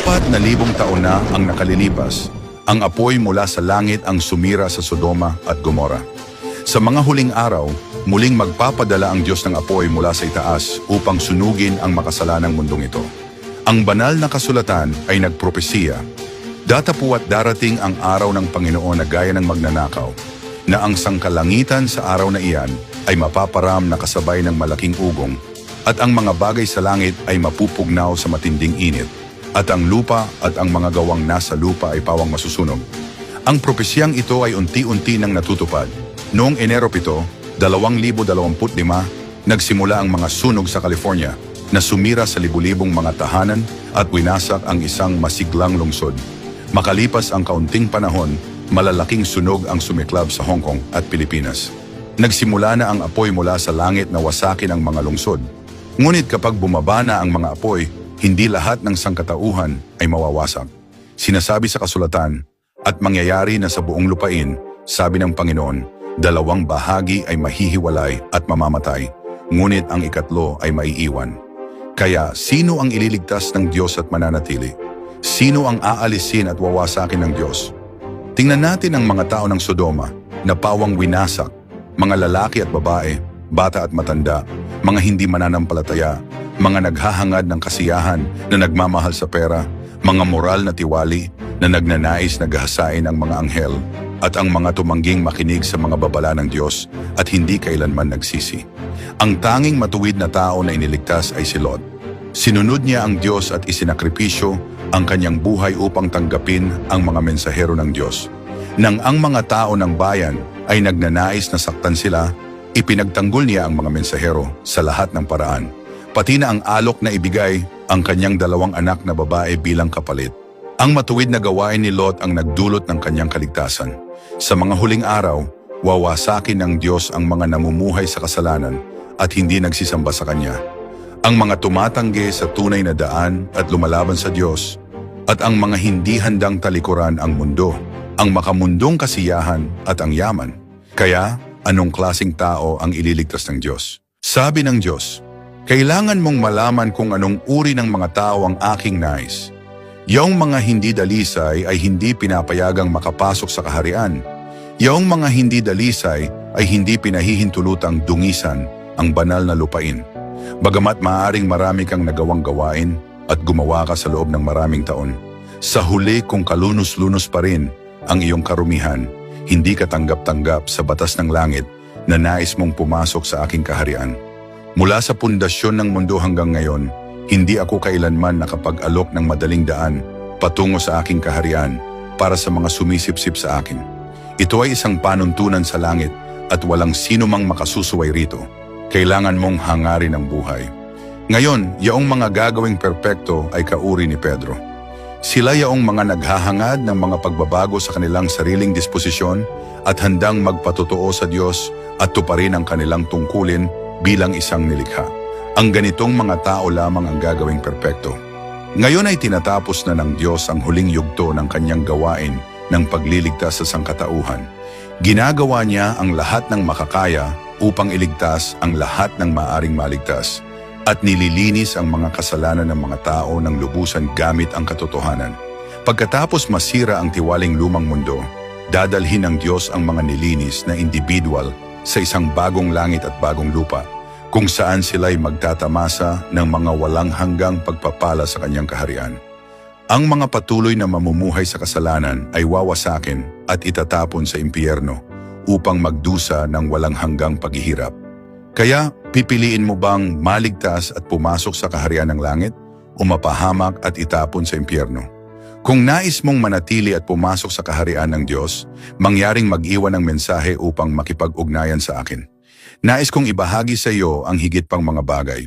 4,000 taon na ang nakalilipas. Ang apoy mula sa langit ang sumira sa Sodoma at Gomora. Sa mga huling araw, muling magpapadala ang Diyos ng apoy mula sa itaas upang sunugin ang makasalanang mundong ito. Ang banal na kasulatan ay nagpropesiya, datapuat darating ang araw ng Panginoon na gaya ng magnanakaw, na ang sangkalangitan sa araw na iyan ay mapaparam na kasabay ng malaking ugong, at ang mga bagay sa langit ay mapupugnaw sa matinding init, at ang lupa at ang mga gawang nasa lupa ay pawang masusunog. Ang propesiyang ito ay unti-unti nang natutupad. Noong Enero 7, 2025, nagsimula ang mga sunog sa California na sumira sa libu-libong mga tahanan at winasak ang isang masiglang lungsod. Makalipas ang kaunting panahon, malalaking sunog ang sumiklab sa Hong Kong at Pilipinas. Nagsimula na ang apoy mula sa langit na wasakin ang mga lungsod. Ngunit kapag bumaba na ang mga apoy, hindi lahat ng sangkatauhan ay mawawasak. Sinasabi sa kasulatan, at mangyayari na sa buong lupain, sabi ng Panginoon, 2 bahagi ay mahihiwalay at mamamatay, ngunit ang ikatlo ay maiiwan. Kaya sino ang ililigtas ng Diyos at mananatili? Sino ang aalisin at wawasakin ng Diyos? Tingnan natin ang mga tao ng Sodoma na pawang winasak, mga lalaki at babae, bata at matanda, mga hindi mananampalataya, mga naghahangad ng kasiyahan na nagmamahal sa pera, mga moral na tiwali na nagnanais na gahasain ang mga anghel, at ang mga tumangging makinig sa mga babala ng Diyos at hindi kailanman nagsisi. Ang tanging matuwid na tao na iniligtas ay si Lot. Sinunod niya ang Diyos at isinakripisyo ang kanyang buhay upang tanggapin ang mga mensahero ng Diyos. Nang ang mga tao ng bayan ay nagnanais na saktan sila, ipinagtanggol niya ang mga mensahero sa lahat ng paraan, pati na ang alok na ibigay ang kanyang 2 anak na babae bilang kapalit. Ang matuwid na gawain ni Lot ang nagdulot ng kanyang kaligtasan. Sa mga huling araw, wawasakin ng Diyos ang mga namumuhay sa kasalanan at hindi nagsisamba sa Kanya. Ang mga tumatanggi sa tunay na daan at lumalaban sa Diyos, at ang mga hindi handang talikuran ang mundo, ang makamundong kasiyahan at ang yaman. Kaya, anong klaseng tao ang ililigtas ng Diyos? Sabi ng Diyos, kailangan mong malaman kung anong uri ng mga tao ang aking nais. Yung mga hindi dalisay ay hindi pinapayagang makapasok sa kaharian. Yung mga hindi dalisay ay hindi pinahihintulutang dungisan ang banal na lupain. Bagamat maaaring marami kang nagawang gawain at gumawa ka sa loob ng maraming taon, sa huli kung kalunos-lunos pa rin ang iyong karumihan, hindi ka tanggap-tanggap sa batas ng langit na nais mong pumasok sa aking kaharian. Mula sa pundasyon ng mundo hanggang ngayon, hindi ako kailanman nakapag-alok ng madaling daan patungo sa aking kaharian para sa mga sumisip-sip sa akin. Ito ay isang panuntunan sa langit at walang sino mang makasusuway rito. Kailangan mong hangarin ang buhay. Ngayon, yaong mga gagawing perpekto ay kauri ni Pedro. Sila yaong mga naghahangad ng mga pagbabago sa kanilang sariling disposisyon at handang magpatotoo sa Diyos at tuparin ang kanilang tungkulin bilang isang nilikha. Ang ganitong mga tao lamang ang gagawing perpekto. Ngayon ay tinatapos na ng Diyos ang huling yugto ng kanyang gawain ng pagliligtas sa sangkatauhan. Ginagawa niya ang lahat ng makakaya upang iligtas ang lahat ng maaring maligtas at nililinis ang mga kasalanan ng mga tao ng lubusan gamit ang katotohanan. Pagkatapos masira ang tiwaling lumang mundo, dadalhin ng Diyos ang mga nilinis na individual sa isang bagong langit at bagong lupa, kung saan sila'y magtatamasa ng mga walang hanggang pagpapala sa kanyang kaharian. Ang mga patuloy na mamumuhay sa kasalanan ay wawasakin at itatapon sa impyerno upang magdusa ng walang hanggang paghihirap. Kaya, pipiliin mo bang maligtas at pumasok sa kaharian ng langit o mapahamak at itapon sa impyerno? Kung nais mong manatili at pumasok sa kaharian ng Diyos, mangyaring mag-iwan ng mensahe upang makipag-ugnayan sa akin. Nais kong ibahagi sa iyo ang higit pang mga bagay.